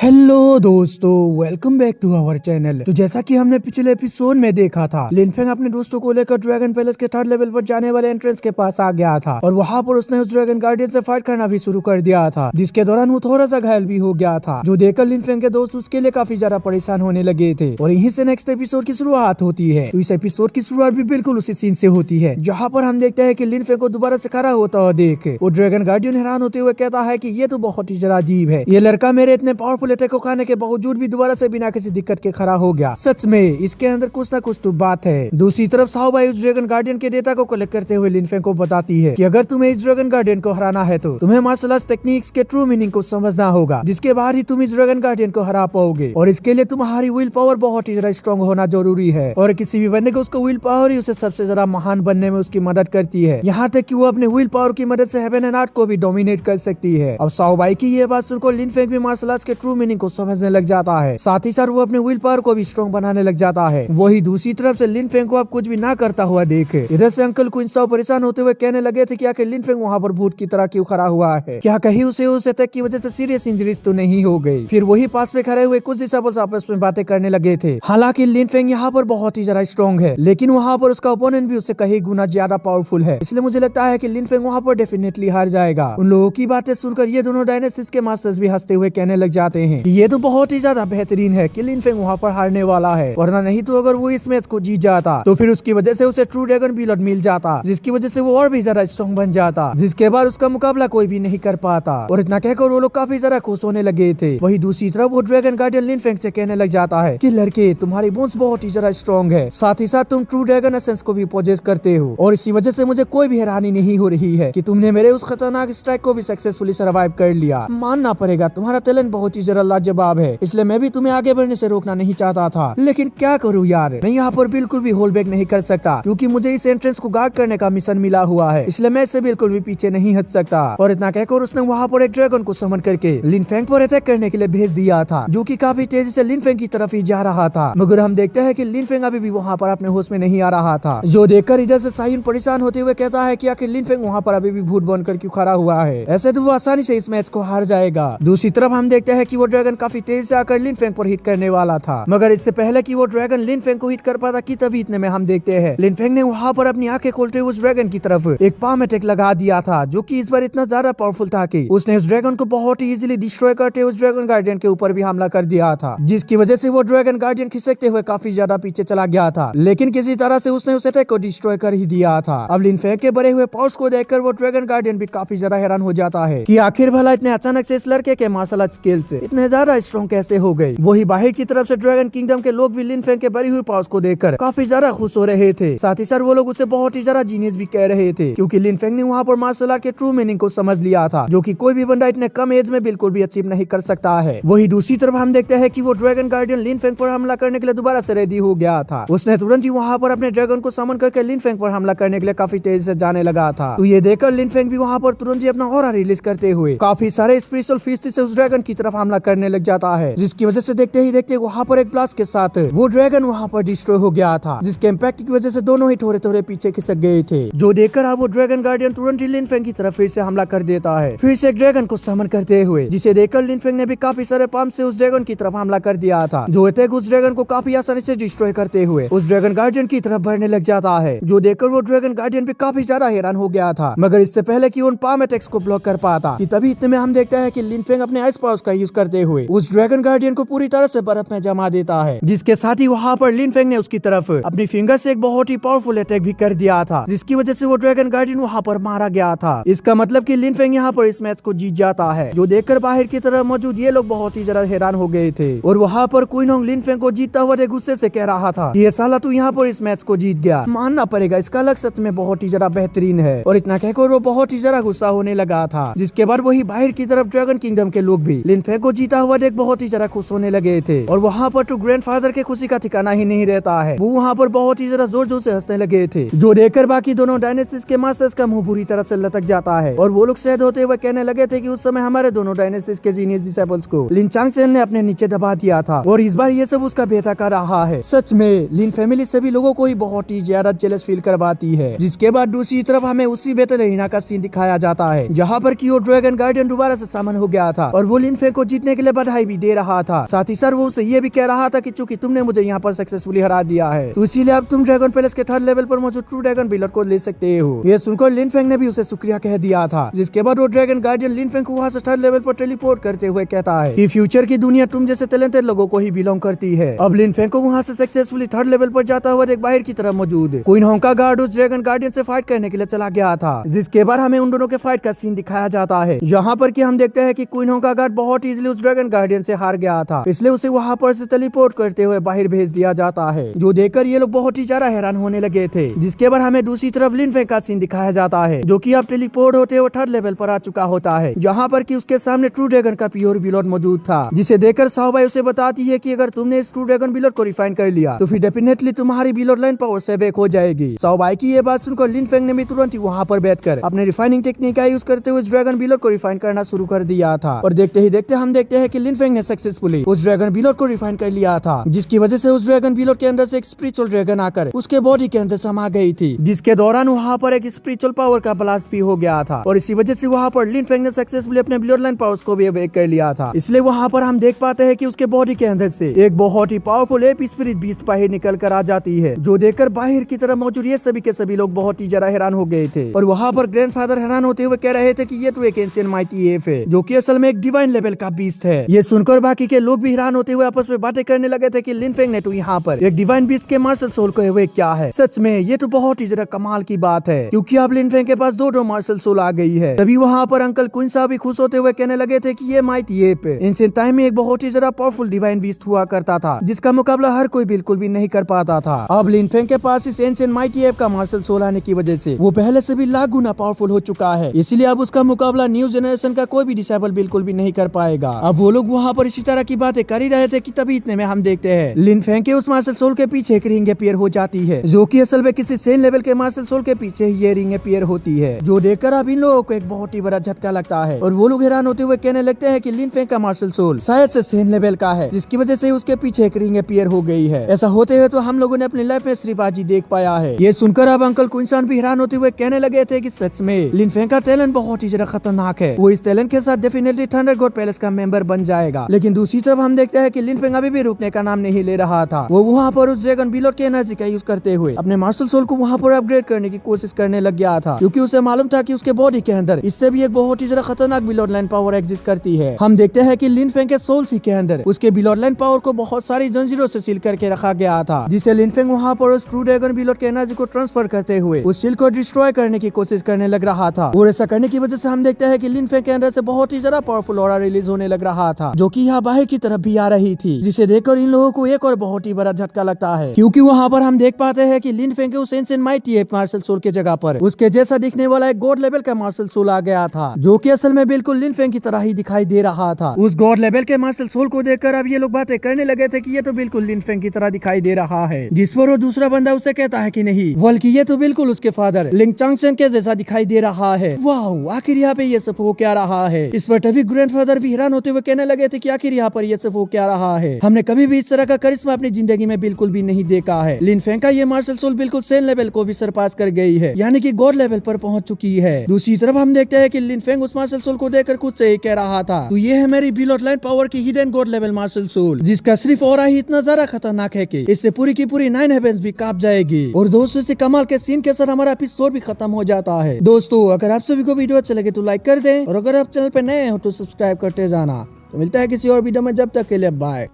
Hello दोस्तों, welcome back to our channel. तो जैसा कि हमने पिछले एपिसोड में देखा था, लिन फेंग अपने दोस्तों को लेकर ड्रैगन पैलेस के थर्ड लेवल पर जाने वाले एंट्रेंस के पास आ गया था और वहां पर उसने उस ड्रैगन गार्डियन से फाइट करना भी शुरू कर दिया था, जिसके दौरान वो थोड़ा सा घायल भी हो गया था, जो देखकर लिन फेंग के दोस्त उसके लिए काफी ज्यादा परेशान होने लगे थे। और यहीं से नेक्स्ट एपिसोड की शुरुआत होती है। तो इस एपिसोड की शुरुआत भी बिल्कुल उसी सीन से होती है, जहाँ पर हम देखते हैं कि लिन फेंग को दोबारा से खड़ा होता हुआ देख वो ड्रैगन गार्डियन हैरान होते हुए कहता है कि ये तो बहुत ही ज्यादा अजीब है, ये लड़का मेरे इतने पावरफुल अटैक को खाने के बावजूद भी दोबारा से बिना किसी दिक्कत के खड़ा हो गया। सच में इसके अंदर कुछ ना कुछ तो बात है। दूसरी तरफ साओ बाई उस ड्रैगन गार्डियन के डेटा को कलेक्ट करते हुए लिन फेंग को बताती है कि अगर तुम्हें इस ड्रैगन गार्डियन को हराना है तो तुम्हें मार्शल आर्ट्स टेक्निक्स के ट्रू मीनिंग को समझना होगा, जिसके बाद ही तुम इस ड्रैगन गार्डियन को हरा पाओगे। और इसके लिए तुम्हारी विल पावर बहुत ही ज्यादा स्ट्रॉन्ग होना जरूरी है, और किसी भी बंदे को उसको विल पावर ही उसे सबसे ज्यादा महान बनने में उसकी मदद करती है, यहाँ तक कि वो अपने विल पावर की मदद से हेवन एंड आर्ट को भी डोमिनेट कर सकती है। अब साओ बाई की ये बात सुनकर लिन फेंग भी मार्शल आर्ट्स के ट्रू मीनिंग को समझने लग जाता है, साथ ही साथ वो अपने विल पावर को भी स्ट्रॉन्ग बनाने लग जाता है। वही दूसरी तरफ से लिन फेंग को अब कुछ भी ना करता हुआ देखे इधर से अंकल क्वीन साओ परेशान होते हुए कहने लगे थे कि आखिर लिन फेंग वहाँ पर भूत की तरह क्यों खड़ा हुआ है, क्या कहीं उसे उस अटैक की वजह से सीरियस इंजरीज तो नहीं हो गई। फिर वही पास में खड़े हुए कुछ डिसेबल्स आपस में बातें करने लगे थे। हालांकि लिन फेंग यहाँ पर बहुत ही ज्यादा स्ट्रॉन्ग है, लेकिन वहाँ पर उसका ओपोनेंट भी उससे कहीं गुना ज्यादा पावरफुल है, इसलिए मुझे लगता है कि लिन फेंग वहाँ पर डेफिनेटली हार जाएगा। उन लोगों की बातें सुनकर ये दोनों डायनेस्टीज के मास्टर्स भी हंसते हुए कहने लग जाते हैं कि ये तो बहुत ही ज्यादा बेहतरीन है कि लिन फेंग वहाँ पर हारने वाला है, वरना नहीं तो अगर वो इस मैच को जीत जाता तो फिर उसकी वजह से उसे ट्रू ड्रैगन ब्लड मिल जाता, जिसकी वजह से वो और भी ज्यादा स्ट्रॉन्ग बन जाता, जिसके बाद उसका मुकाबला कोई भी नहीं कर पाता। और इतना कहकर वो लोग काफी ज्यादा खुश होने लगे थे। वही दूसरी तरफ वो ड्रैगन गार्डियन लिन फेंग से कहने लग जाता है कि लड़के, तुम्हारी बोन्स बहुत ही ज्यादा स्ट्रॉन्ग है, साथ ही साथ तुम ट्रू ड्रैगन एसेंस को भी पोजेस करते हो, और इसी वजह से मुझे कोई भी हैरानी नहीं हो रही है कि तुमने मेरे उस खतरनाक स्ट्राइक को भी सक्सेसफुली सर्वाइव कर लिया। मानना पड़ेगा तुम्हारा टैलेंट बहुत ही ज्यादा लाजवाब है, इसलिए मैं भी तुम्हें आगे बढ़ने से रोकना नहीं चाहता था, लेकिन क्या करूँ यार, मैं यहाँ पर बिल्कुल भी होल्ड बैक नहीं कर सकता, क्योंकि मुझे इस एंट्रेंस को गार्ड करने का मिशन मिला हुआ है, इसलिए मैं इससे बिल्कुल भी पीछे नहीं हट सकता। और इतना कहकर उसने वहाँ पर एक ड्रैगन को समन करके लिन फेंग पर अटैक करने के लिए भेज दिया था, जो कि काफी तेजी से लिन फेंग की तरफ ही जा रहा था। मगर हम देखते हैं कि लिन फेंग अभी भी वहाँ पर अपने होश में नहीं आ रहा था, जो देखकर इधर से साहिन परेशान होते हुए कहता है कि आखिर लिन फेंग वहाँ पर अभी भी भूत बनकर क्यों खड़ा हुआ है, ऐसे तो वो आसानी से इस मैच को हार जाएगा। दूसरी तरफ हम देखते हैं कि वो ड्रैगन काफी तेजी से आकर लिन फेंग पर हिट करने वाला था, मगर इससे पहले कि वो ड्रैगन लिन फेंग को हिट कर पाता कि तभी इतने में हम देखते हैं लिन फेंग ने वहाँ पर अपनी आंखें खोलते हुए उस ड्रैगन की तरफ एक पाम अटैक लगा दिया था, जो कि इस बार इतना ज्यादा पावरफुल था कि उसने उस ड्रैगन को बहुत ही इजीली डिस्ट्रॉय करते उस ड्रैगन गार्डियन के ऊपर भी हमला कर दिया था, जिसकी वजह से वो ड्रैगन गार्डियन खिसकते हुए काफी ज्यादा पीछे चला गया था, लेकिन किसी तरह से उसने उस अटैक को डिस्ट्रॉय कर ही दिया था। अब लिन फेंग के बड़े हुए पावर्स को देखकर वो ड्रैगन गार्डियन भी काफी ज्यादा हैरान हो जाता है कि आखिर भला इतने अचानक से इस लड़के के मार्शल आर्ट स्किल से इतने ज्यादा स्ट्रॉन्ग कैसे हो गए। वही बाहर की तरफ से ड्रैगन किंगडम के लोग भी लिन फेंग के बड़ी हुई पावर्स को देखकर काफी ज्यादा खुश हो रहे थे, साथ ही साथ वो लोग उसे बहुत ही ज्यादा जीनियस भी कह रहे थे, क्योंकि लिन फेंग ने वहाँ पर मार्शल आर्ट के ट्रू मीनिंग को समझ लिया था, जो कि कोई भी बंदा इतने कम एज में बिल्कुल भी अचीव नहीं कर सकता है। वही दूसरी तरफ हम देखते हैं कि वो ड्रैगन गार्डियन लिन फेंग पर हमला करने के लिए दोबारा से रेडी हो गया था। उसने तुरंत ही वहाँ पर अपने ड्रैगन को समन करके लिन फेंग पर हमला करने के लिए काफी तेजी से जाने लगा था। तो ये देखकर लिन फेंग भी वहाँ पर तुरंत ही अपना ऑरा रिलीज करते हुए काफी सारे स्पेशल फीस्ट से उस ड्रैगन की तरफ हमला करने लग जाता है, जिसकी वजह से देखते ही देखते वहाँ पर एक ब्लास्ट के साथ वो ड्रैगन वहाँ पर डिस्ट्रॉय हो गया था, जिसके इम्पैक्ट की वजह से दोनों ही थोड़े थोड़े पीछे खिसक गए थे, जो देखकर अब वो ड्रैगन गार्डियन तुरंत ही लिन फेंग की तरफ फिर से हमला कर देता है, फिर से एक ड्रैगन को समन करते हुए, जिसे देखकर लिन फेंग ने भी काफी सारे पाम से उस ड्रैगन की तरफ हमला कर दिया था, जो अटैक उस ड्रैगन को काफी आसानी से डिस्ट्रॉय करते हुए उस ड्रैगन गार्डियन की तरफ बढ़ने लग जाता है, जो देखकर वो ड्रैगन गार्डियन भी काफी ज्यादा हैरान हो गया था। मगर इससे पहले कि उन पाम अटैक्स को ब्लॉक कर पाता कि तभी इतने में हम देखते हैं कि लिन फेंग अपने आइस पावर्स का यूज करते हुए उस ड्रैगन गार्डियन को पूरी तरह से बर्फ में जमा देता है, जिसके साथ ही वहाँ पर लिन फेंग ने उसकी तरफ अपनी फिंगर से एक बहुत ही पावरफुल अटैक भी कर दिया था, जिसकी वजह से वो ड्रैगन गार्डियन वहाँ पर मारा गया था। इसका मतलब कि लिन फेंग यहाँ पर इस मैच को जीत जाता है, जो देखकर बाहर की तरफ मौजूद ये लोग बहुत ही ज्यादा हैरान हो गए थे। और वहाँ पर क्वीन होंग लिन फेंग को जीतता हुआ गुस्से से कह रहा था कि ये साला तू यहाँ पर इस मैच को जीत गया, मानना पड़ेगा इसका लक सच में बहुत ही ज्यादा बेहतरीन है। और इतना कहकर वो बहुत ही ज्यादा गुस्सा होने लगा था, जिसके बाद वही बाहर की तरफ ड्रैगन किंगडम के लोग भी लिन फेंग को जीता हुआ देख बहुत ही ज्यादा खुश होने लगे थे। और वहाँ पर तो ग्रैंडफादर के खुशी का ठिकाना ही नहीं रहता है, वो वहाँ पर बहुत ही ज्यादा जोर जोर से हंसने लगे थे, जो देखकर बाकी दोनों डायनेस्टीज के मास्टर्स का मुंह बुरी तरह से लटक जाता है। और वो लोग सहद होते हुए कहने लगे थे कि उस समय हमारे दोनों डायनेस्टीज के जीनियस डिसेबल्स को लिन चांगचेन ने अपने नीचे दबा दिया था, और इस बार ये सब उसका बेटा कर रहा है। सच में लिन फैमिली सभी लोगों को ही बहुत ही ज्यादा जेलस फील करवाती है। जिसके बाद दूसरी तरफ हमें उसी बेतलेना का सीन दिखाया जाता है, जहाँ पर की वो ड्रैगन गार्डियन दोबारा से सामन हो गया था और वो लिन फेंग को जीतने जीतने के लिए बधाई भी दे रहा था। साथ ही सर वो उसे ये भी कह रहा था कि चूंकि तुमने मुझे यहाँ पर सक्सेसफुली हरा दिया है तो इसीलिए अब तुम ड्रैगन पैलेस के 3rd लेवल पर मौजूद ट्रू ड्रैगन बिलट को ले सकते हो। ये सुनकर लिन फेंग ने भी उसे शुक्रिया कह दिया था, जिसके बाद वो ड्रैगन गार्डियन लिन फेंग को वहाँ से 3rd लेवल पर टेलीपोर्ट करते हुए कहता है कि फ्यूचर की दुनिया तुम जैसे टैलेंटेड लोगों को ही बिलोंग करती है। अब लिन फेंग को वहाँ से सक्सेसफुली 3rd लेवल पर जाता हुआ एक बाहर की तरफ मौजूद क्वीन होंग का गार्ड उस ड्रैगन गार्डियन से फाइट करने के लिए चला गया था, जिसके बाद हमें उन दोनों के फाइट का सीन दिखाया जाता है। यहाँ पर कि हम देखते हैं कि क्वीन होंग का गार्ड बहुत इजीली उस ड्रैगन गार्डियन से हार गया था, इसलिए उसे वहाँ पर से टेलीपोर्ट करते हुए बाहर भेज दिया जाता है, जो देखकर ये लोग बहुत ही ज्यादा हैरान होने लगे थे। जिसके बाद हमें दूसरी तरफ लिन फेंग का सीन दिखाया जाता है, जो कि अब टेलीपोर्ट होते हुए 3rd लेवल पर आ चुका होता है, जहाँ पर कि उसके सामने ट्रू ड्रैगन का प्योर बिलोट मौजूद था, जिसे देखकर साओबाई उसे बताती है कि अगर तुमने इस ट्रू ड्रैगन बिलोट को रिफाइन कर लिया तो फिर डेफिनेटली तुम्हारी बिलोट लाइन पावर से बैक हो जाएगी। साओबाई की ये बात सुनकर लिन फेंग ने भी तुरंत ही वहाँ पर बैठकर अपने रिफाइनिंग टेक्निक का यूज करते हुए ड्रैगन बिलोट को रिफाइन करना शुरू कर दिया था। और देखते ही देखते हम देखते हैं कि लिन फेंग ने सक्सेसफुली उस ड्रैगन बिलोट को रिफाइन कर लिया था, जिसकी वजह से उस ड्रैगन बिलोट के अंदर से एक स्पिरिचुअल ड्रैगन आकर उसके बॉडी के अंदर समा गई थी, जिसके दौरान वहाँ पर एक स्पिरिचुअल पावर का ब्लास्ट भी हो गया था। और इसी वजह से वहाँ पर लिन फेंग ने सक्सेसफुली अपने बिलोट लाइन पावर्स को भी अवेक कर लिया था। इसलिए वहाँ पर हम देख पाते हैं कि उसके बॉडी के अंदर से एक बहुत ही पावरफुल एप स्पिरिट बीस्ट बाहर निकल कर आ जाती है, जो देखकर बाहर की तरफ मौजूद ये सभी के सभी लोग बहुत ही ज्यादा हैरान हो गए थे। और वहाँ पर ग्रैंडफादर हैरान होते हुए कह रहे थे कि ये तो एक एंशिएंट माइटी एप है, जो कि असल में एक डिवाइन लेवल का बीस्ट है। ये सुनकर बाकी के लोग भी हैरान होते हुए आपस में बातें करने लगे थे कि लिन फेंग ने तो यहाँ पर एक डिवाइन बीस्ट के मार्शल सोल को अवेक क्या है। सच में ये तो बहुत ही ज्यादा कमाल की बात है, क्योंकि अब लिन फेंग के पास दो मार्शल सोल आ गई है। तभी वहाँ पर अंकल क्वीन साहब भी खुश होते हुए कहने लगे थे कि ये माइटी एप एंशिएंट टाइम में एक बहुत ही ज्यादा पावरफुल डिवाइन बीस्ट हुआ करता था, जिसका मुकाबला हर कोई बिल्कुल भी नहीं कर पाता था। अब लिन फेंग के पास इस एंशिएंट माइटी एप का मार्शल सोल आने की वजह से वो पहले से भी लाख गुना पावरफुल हो चुका है, इसलिए अब उसका मुकाबला न्यू जनरेशन का कोई भी डिसेबल बिल्कुल भी नहीं कर पाएगा। अब वो लोग वहाँ पर इसी तरह की बातें कर ही रहे थे कि तभी इतने में हम देखते हैं लिन फेंग के उस मार्शल सोल के पीछे एक रिंग अपीयर हो जाती है, जो कि असल में किसी सेम लेवल के मार्शल सोल के पीछे ही ये रिंग अपीयर होती है, जो देखकर अब इन लोगों को एक बहुत ही बड़ा झटका लगता है। और वो लोग हैरान होते हुए कहने लगते हैं कि लिन फेंग का मार्शल सोल शायद से सेम लेवल का है, जिसकी वजह से उसके पीछे एक रिंग अपीयर हो गई है। ऐसा होते हुए तो हम लोगों ने अपनी लाइफ में सिर्फ आज ही देख पाया है। ये सुनकर अब अंकल क्विंसन भी हैरान होते हुए कहने लगे थे कि सच में लिन फेंग का टैलेंट बहुत ही ज्यादा खतरनाक है, वो इस टैलेंट के साथ डेफिनेटली थंडर गॉड पैलेस का मेंबर बन जाएगा। लेकिन दूसरी तरफ हम देखते हैं कि लिन फेंग अभी भी रुकने का नाम नहीं ले रहा था। वो वहाँ पर उस ड्रैगन बिलोट की एनर्जी का यूज करते हुए अपने मार्शल सोल को वहाँ पर अपग्रेड करने की कोशिश करने लग गया था, क्योंकि उसे मालूम था कि उसके बॉडी के अंदर इससे भी एक बहुत ही ज्यादा खतरनाक बिलोट लाइन पावर एग्जिस्ट करती है। हम देखते हैं कि लिन फेंग के सोल सी के अंदर उसके बिलोट लाइन पावर को बहुत सारी जंजीरों से सील करके रखा गया था, जिसे लिन फेंग वहाँ पर उस ट्रू ड्रैगन बिलोट के एनर्जी को ट्रांसफर करते हुए उस सील को डिस्ट्रॉय करने की कोशिश करने लग रहा था। और ऐसा करने की वजह से हम देखते हैं कि लिन फेंग के अंदर से बहुत ही ज्यादा पावरफुल ऑरा रिलीज होने लग रहा था, जो कि यहाँ बाहर की तरफ भी आ रही थी, जिसे देखकर इन लोगों को एक और बहुत ही बड़ा झटका लगता है, क्योंकि वहाँ पर हम देख पाते हैं कि लिन फेंग के उस ancient mighty ape martial soul के जगह पर उसके जैसा दिखने वाला एक गॉड लेवल का मार्शल सोल आ गया था, जो कि असल में बिल्कुल लिन फेंग की तरह ही दिखाई दे रहा था। उस गॉड लेवल के मार्शल सोल को देखकर अब ये लोग बातें करने लगे थे कि ये तो बिल्कुल लिन फेंग की तरह दिखाई दे रहा है, जिस पर वो दूसरा बंदा उसे कहता है कि नहीं, बल्कि ये तो बिल्कुल उसके फादर लिंग चांगसेन के जैसा दिखाई दे रहा है। वाह, आखिर यहाँ पे ये सब हो क्या रहा है। इस पर तभी ग्रैंडफादर भी हैरान होते हुए कहने लगे थे कि आखिर यहाँ पर ये सब हो क्या रहा है, हमने कभी भी इस तरह का करिश्मा अपनी जिंदगी में बिल्कुल भी नहीं देखा है। लिन फेंग का ये मार्शल सोल बिल्कुल सेम लेवल को भी सरपास कर गई है, यानी कि गॉड लेवल पर पहुंच चुकी है। दूसरी तरफ हम देखते हैं कि लिन फेंग उस मार्शल सोल को देखकर खुद से ही कह रहा था, तो ये है मेरी बिलोट लाइन पावर की hidden god level martial soul, जिसका सिर्फ ऑरा ही इतना ज्यादा खतरनाक है कि इससे पूरी की पूरी 9 हेवेंस भी कांप जाएगी। और दोस्तों, इसी कमाल के सीन के साथ हमारा एपिसोड भी खत्म हो जाता है। दोस्तों, अगर आप सभी को वीडियो अच्छा लगे तो लाइक कर दें, और अगर आप चैनल पे नए हो तो सब्सक्राइब करते जाना। तो मिलता है किसी और वीडियो में, जब तक के लिए बाय।